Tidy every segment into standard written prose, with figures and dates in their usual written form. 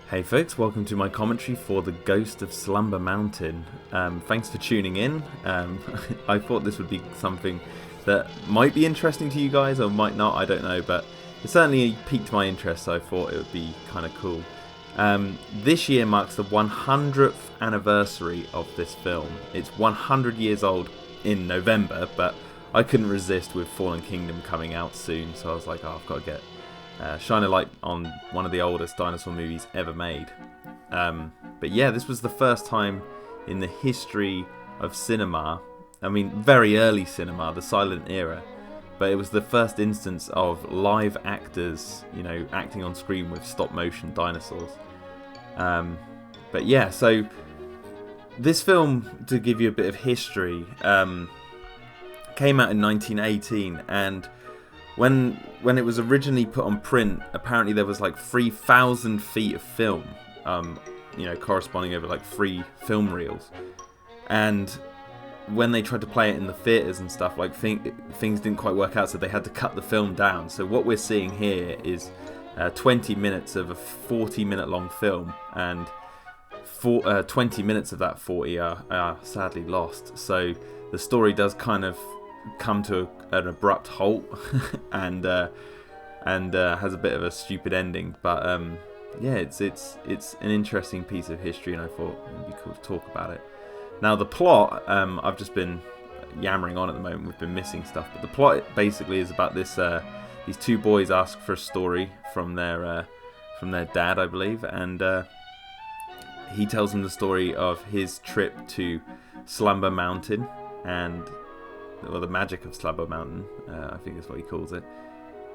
Hey folks, welcome to my commentary for the Ghost of Slumber Mountain. Thanks for tuning in. I thought this would be something that might be interesting to you guys or might not, I don't know, but it certainly piqued my interest, so I thought it would be kind of cool. This year marks the 100th anniversary of this film. It's 100 years old in November, but I couldn't resist with Fallen Kingdom coming out soon, so I was like, oh, I've got to get shine a light on one of the oldest dinosaur movies ever made. But yeah, this was the first time in the history of cinema, I mean very early cinema, the silent era, but it was the first instance of live actors, acting on screen with stop motion dinosaurs. But yeah, so this film, to give you a bit of history, came out in 1918, and when it was originally put on print, apparently there was like 3,000 feet of film, corresponding over like 3 film reels. And when they tried to play it in the theatres and stuff, like things didn't quite work out, so they had to cut the film down. So what we're seeing here is 20 minutes of a 40-minute long film, and 20 minutes of that 40 are sadly lost. So the story does kind of come to an abrupt halt and has a bit of a stupid ending, but yeah, it's an interesting piece of history, and I thought it'd be cool to talk about it. Now the plot, I've just been yammering on at the moment, we've been missing stuff, but the plot basically is about this these 2 boys ask for a story from their dad, I believe, and he tells them the story of his trip to Slumber Mountain, and the magic of Slumber Mountain, I think is what he calls it.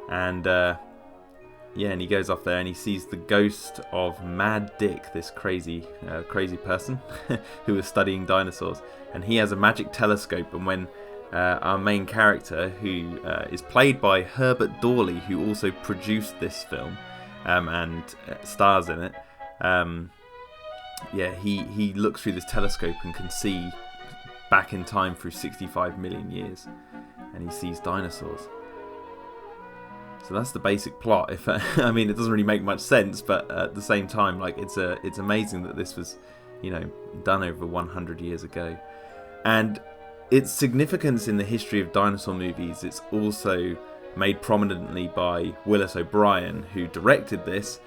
And and he goes off there and he sees the ghost of Mad Dick, this crazy person who was studying dinosaurs. And he has a magic telescope, and when our main character, who is played by Herbert Dawley, who also produced this film and stars in it, he looks through this telescope and can see back in time through 65 million years, and he sees dinosaurs. So that's the basic plot. I mean, it doesn't really make much sense, but at the same time, like it's amazing that this was, done over 100 years ago. And its significance in the history of dinosaur movies, it's also made prominently by Willis O'Brien, who directed this,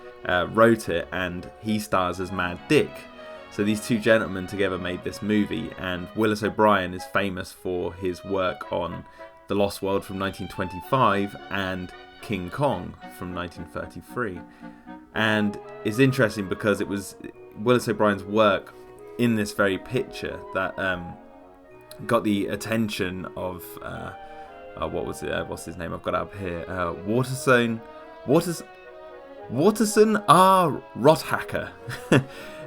wrote it, and he stars as Mad Dick. So these 2 gentlemen together made this movie, and Willis O'Brien is famous for his work on The Lost World from 1925 and King Kong from 1933. And it's interesting because it was Willis O'Brien's work in this very picture that got the attention of what's his name? I've got it up here. Waterson R. Rothacker.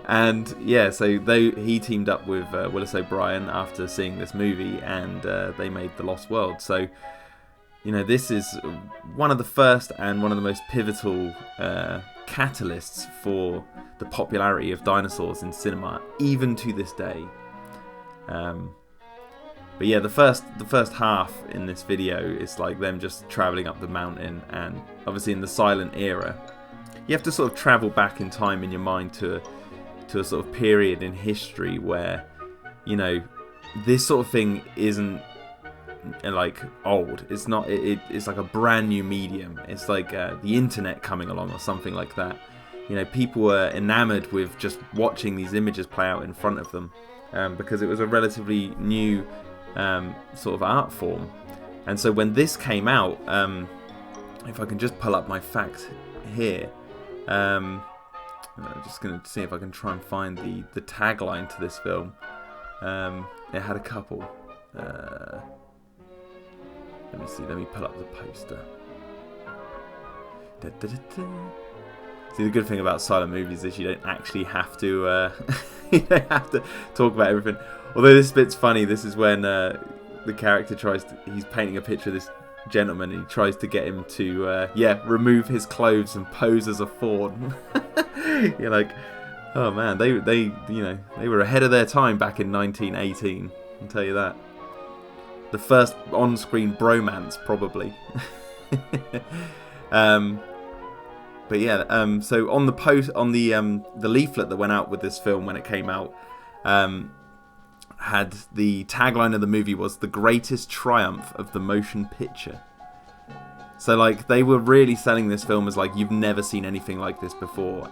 And yeah, so he teamed up with Willis O'Brien after seeing this movie, and they made The Lost World. So, this is one of the first and one of the most pivotal catalysts for the popularity of dinosaurs in cinema, even to this day. But yeah, the first half in this video is like them just traveling up the mountain, and obviously in the silent era, you have to sort of travel back in time in your mind to a sort of period in history where, this sort of thing isn't like old. It's not. It's like a brand new medium. It's like the internet coming along or something like that. People were enamored with just watching these images play out in front of them, because it was a relatively new sort of art form. And so when this came out, if I can just pull up my facts here. I'm just going to see if I can try and find the tagline to this film. It had a couple. Let me see. Let me pull up the poster. Da, da, da, da. See, the good thing about silent movies is you don't actually have to you don't have to talk about everything. Although this bit's funny. This is when the character he's painting a picture of this gentleman, and he tries to get him to remove his clothes and pose as a fawn. You're like, oh man, they were ahead of their time back in 1918. I'll tell you that. The first on-screen bromance, probably. But yeah, so on the leaflet that went out with this film when it came out, had the tagline of the movie was "the greatest triumph of the motion picture." So like they were really selling this film as like, you've never seen anything like this before,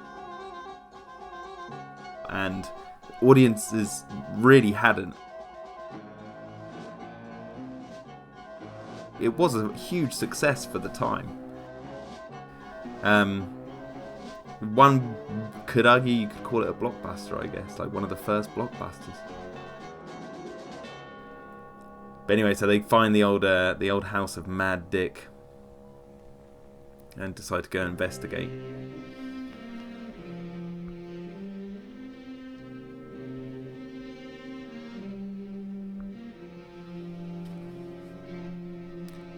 and audiences really hadn't. It was a huge success for the time. One could argue you could call it a blockbuster, I guess, like one of the first blockbusters. But anyway, so they find the old house of Mad Dick and decide to go investigate.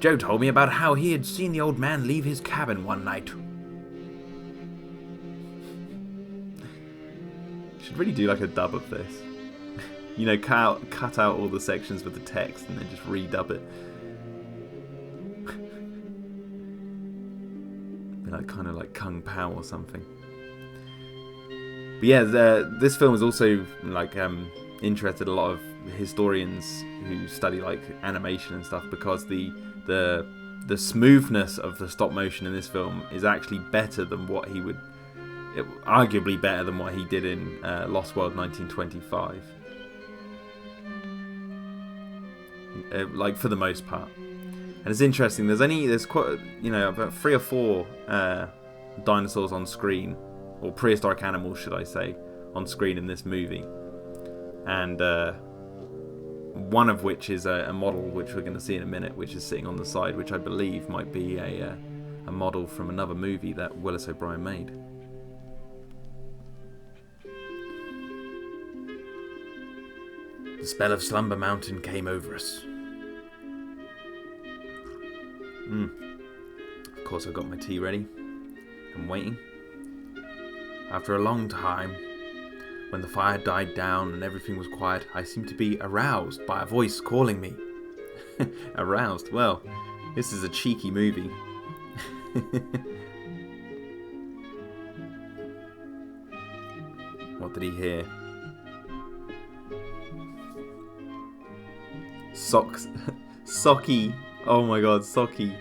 Joe told me about how he had seen the old man leave his cabin one night. Should really do like a dub of this. You know, cut out all the sections with the text and then just redub it. Be like kind of like Kung Pao or something. But yeah, this film has also like interested a lot of historians who study like animation and stuff, because the smoothness of the stop motion in this film is actually better than what he would, arguably better than what he did in Lost World 1925. Like for the most part. And it's interesting, there's quite, you know, about 3 or 4 dinosaurs on screen, or prehistoric animals should I say, on screen in this movie. And one of which is a model, which we're going to see in a minute, which is sitting on the side, which I believe might be a model from another movie that Willis O'Brien made. The spell of Slumber Mountain came over us. Of course, I've got my tea ready. I'm waiting. After a long time, when the fire died down and everything was quiet, I seemed to be aroused by a voice calling me. Aroused? Well, this is a cheeky movie. What did he hear? Socks. Socky. Oh my god, Socky.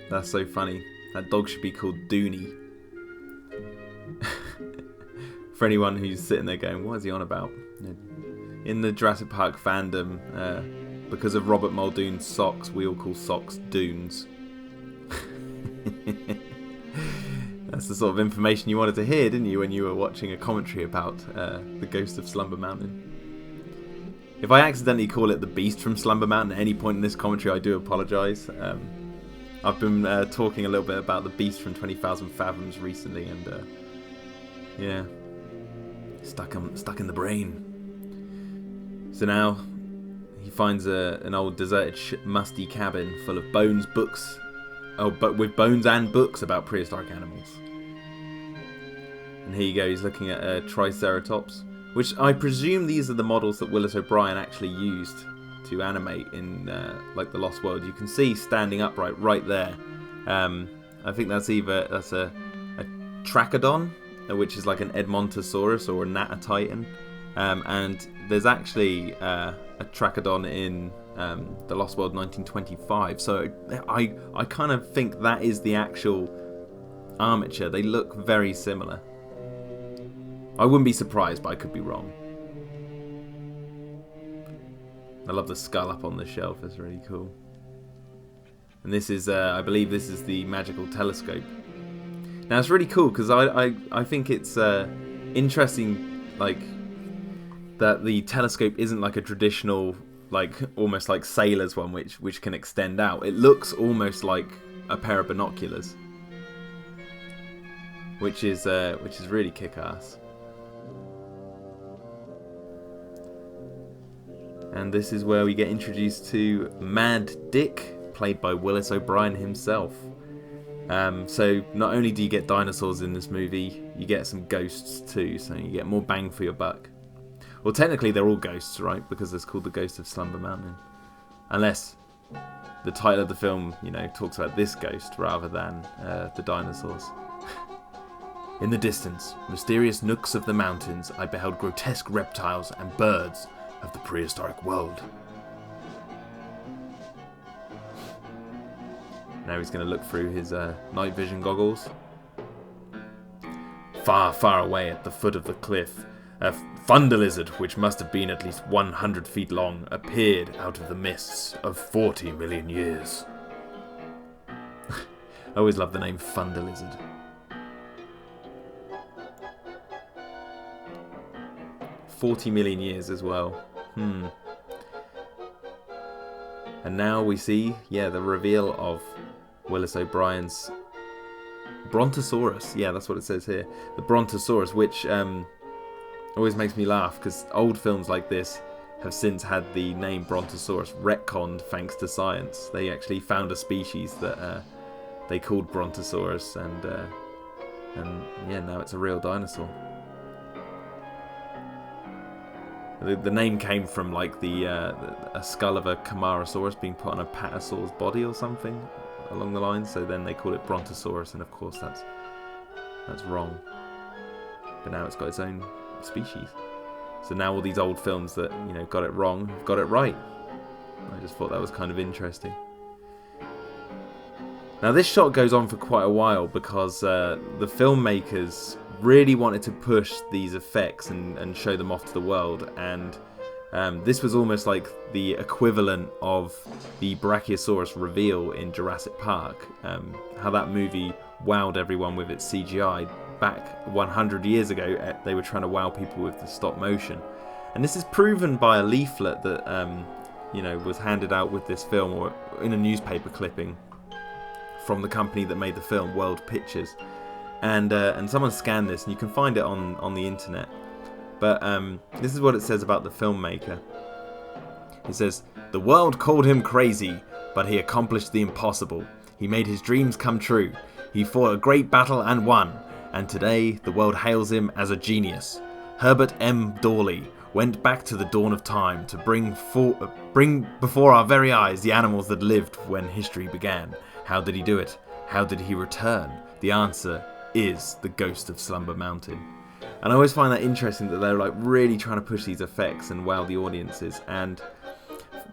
That's so funny. That dog should be called Dooney. For anyone who's sitting there going, what is he on about? In the Jurassic Park fandom, because of Robert Muldoon's socks, we all call socks Doons. That's the sort of information you wanted to hear, didn't you, when you were watching a commentary about the Ghost of Slumber Mountain? If I accidentally call it the Beast from Slumber Mountain at any point in this commentary, I do apologise. I've been talking a little bit about the Beast from 20,000 Fathoms recently, and yeah, stuck in the brain. So now he finds an old deserted, musty cabin full of bones, books. Oh, but with bones and books about prehistoric animals. And here you go. He's looking at a Triceratops, which I presume these are the models that Willis O'Brien actually used to animate in like the Lost World. You can see standing upright right there. I think that's a Trachodon, which is like an Edmontosaurus or a Natatitan, and there's actually a Trachodon in the Lost World 1925. So I kind of think that is the actual armature. They look very similar. I wouldn't be surprised, but I could be wrong. I love the skull up on the shelf. It's really cool. And this is, I believe this is the magical telescope. Now it's really cool because I think it's interesting, like, that the telescope isn't like a traditional, like, almost like sailor's one, which can extend out. It looks almost like a pair of binoculars, which is really kick-ass. And this is where we get introduced to Mad Dick, played by Willis O'Brien himself. So not only do you get dinosaurs in this movie, you get some ghosts too, so you get more bang for your buck. Well, technically they're all ghosts, right? Because it's called the Ghost of Slumber Mountain. Unless the title of the film, you know, talks about this ghost rather than the dinosaurs. In the distance, mysterious nooks of the mountains, I beheld grotesque reptiles and birds of the prehistoric world. Now he's going to look through his night vision goggles. Far, far away at the foot of the cliff, a thunder lizard, which must have been at least 100 feet long, appeared out of the mists of 40 million years. I always love the name Thunder Lizard. $40 million years as well. And now we see, the reveal of Willis O'Brien's Brontosaurus. Yeah, that's what it says here. The Brontosaurus, which always makes me laugh because old films like this have since had the name Brontosaurus retconned thanks to science. They actually found a species that they called Brontosaurus, and now it's a real dinosaur. The name came from like a skull of a Camarasaurus being put on a Patasaur's body or something along the lines. So then they call it Brontosaurus, and of course that's wrong. But now it's got its own species. So now all these old films that got it wrong have got it right. I just thought that was kind of interesting. Now this shot goes on for quite a while because the filmmakers really wanted to push these effects and show them off to the world, and this was almost like the equivalent of the Brachiosaurus reveal in Jurassic Park. How that movie wowed everyone with its CGI. Back 100 years ago, they were trying to wow people with the stop motion, and this is proven by a leaflet that was handed out with this film, or in a newspaper clipping from the company that made the film, World Pictures. And someone scanned this, and you can find it on the internet. But this is what it says about the filmmaker. It says, "The world called him crazy, but he accomplished the impossible. He made his dreams come true. He fought a great battle and won. And today, the world hails him as a genius. Herbert M. Dawley went back to the dawn of time to bring before our very eyes the animals that lived when history began. How did he do it? How did he return? The answer is the Ghost of Slumber Mountain." And I always find that interesting that they're like really trying to push these effects and wow the audiences, and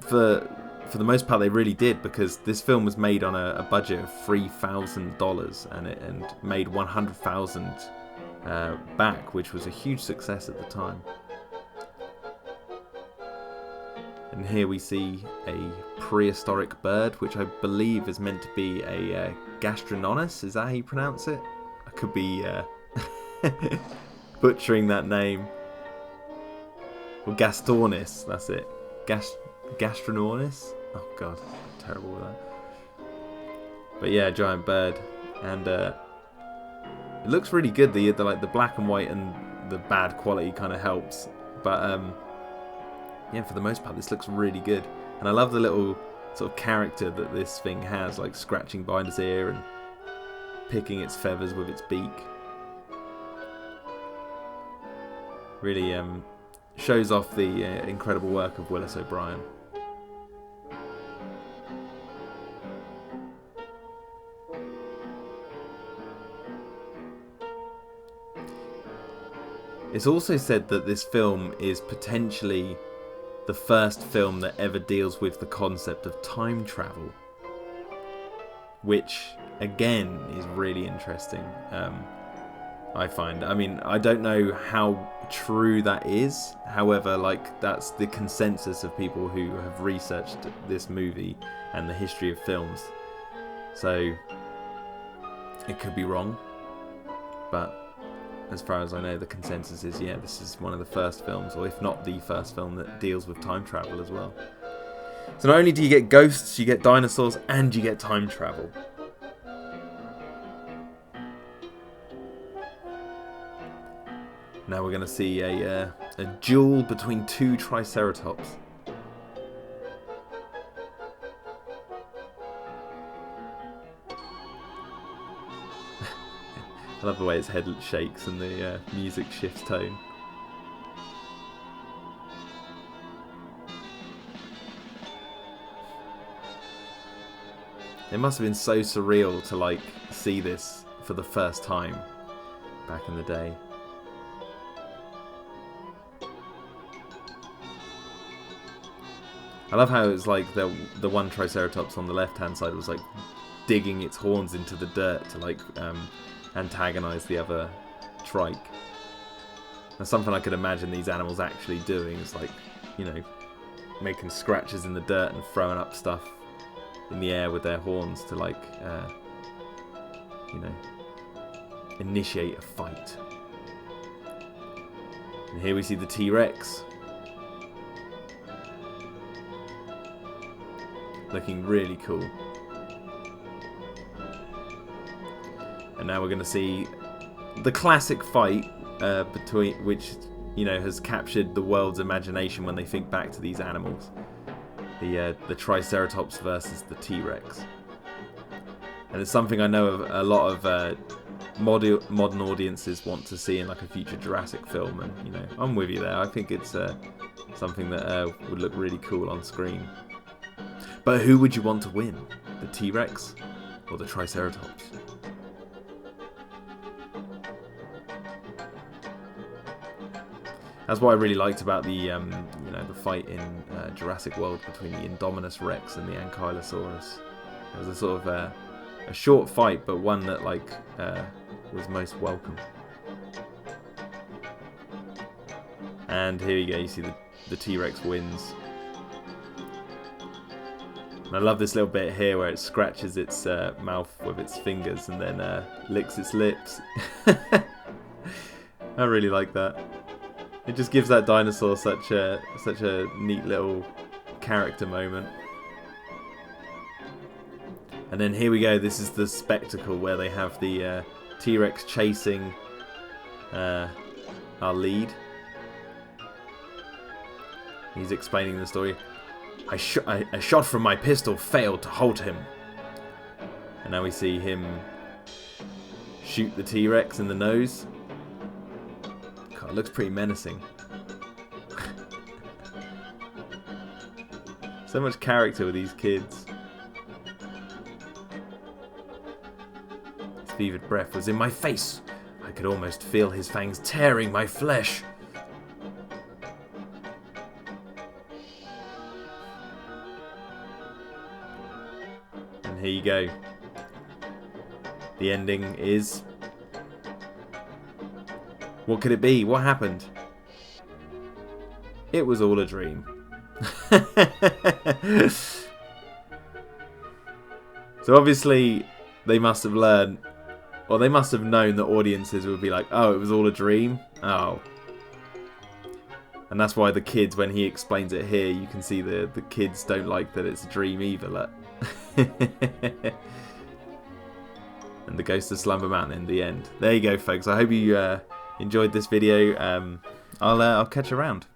for the most part they really did, because this film was made on a budget of $3,000 and made 100,000 back, which was a huge success at the time. And here we see a prehistoric bird, which I believe is meant to be a gastrononus. Is that how you pronounce it? I could be butchering that name. Or Gastornis, that's it. Gastrononus? Oh god, I'm terrible with that. But yeah, giant bird. And it looks really good. The black and white and the bad quality kind of helps. But for the most part, this looks really good. And I love the little sort of character that this thing has, like scratching behind its ear and picking its feathers with its beak. Really shows off the incredible work of Willis O'Brien. It's also said that this film is potentially the first film that ever deals with the concept of time travel, which again is really interesting. I find. I mean, I don't know how true that is. However, that's the consensus of people who have researched this movie and the history of films. So it could be wrong, but as far as I know, the consensus is, this is one of the first films, or if not the first film, that deals with time travel as well. So not only do you get ghosts, you get dinosaurs, and you get time travel. Now we're going to see a duel between two triceratops. I love the way its head shakes and the music shifts tone. It must have been so surreal to like see this for the first time back in the day. I love how it was like the one Triceratops on the left hand side was like digging its horns into the dirt to like antagonize the other trike. That's something I could imagine these animals actually doing, is like, you know, making scratches in the dirt and throwing up stuff in the air with their horns to like you know, initiate a fight. And here we see the T-Rex looking really cool. And now we're going to see the classic fight between which, you know, has captured the world's imagination when they think back to these animals. The Triceratops versus the T-Rex. And it's something I know of a lot of modern audiences want to see in like a future Jurassic film, and you know, I'm with you there. I think it's something that would look really cool on screen. But who would you want to win? The T-Rex or the Triceratops? That's what I really liked about the you know, the fight in Jurassic World between the Indominus Rex and the Ankylosaurus. It was a sort of a short fight, but one that like was most welcome. And here you go, you see the T-Rex wins. And I love this little bit here where it scratches its mouth with its fingers and then licks its lips. I really like that. It just gives that dinosaur such a neat little character moment. And then here we go, this is the spectacle where they have the T-Rex chasing our lead. He's explaining the story. A shot from my pistol failed to halt him. And now we see him shoot the T-Rex in the nose. God, it looks pretty menacing. So much character with these kids. His fevered breath was in my face. I could almost feel his fangs tearing my flesh. And here you go. The ending is... what could it be? What happened? It was all a dream. So obviously they must have learned, or they must have known that audiences would be like, oh, it was all a dream? Oh. And that's why the kids, when he explains it here, you can see the kids don't like that it's a dream either. Look. And the Ghost of Slumber Mountain in the end. There you go, folks. I hope you enjoyed this video. I'll catch you around.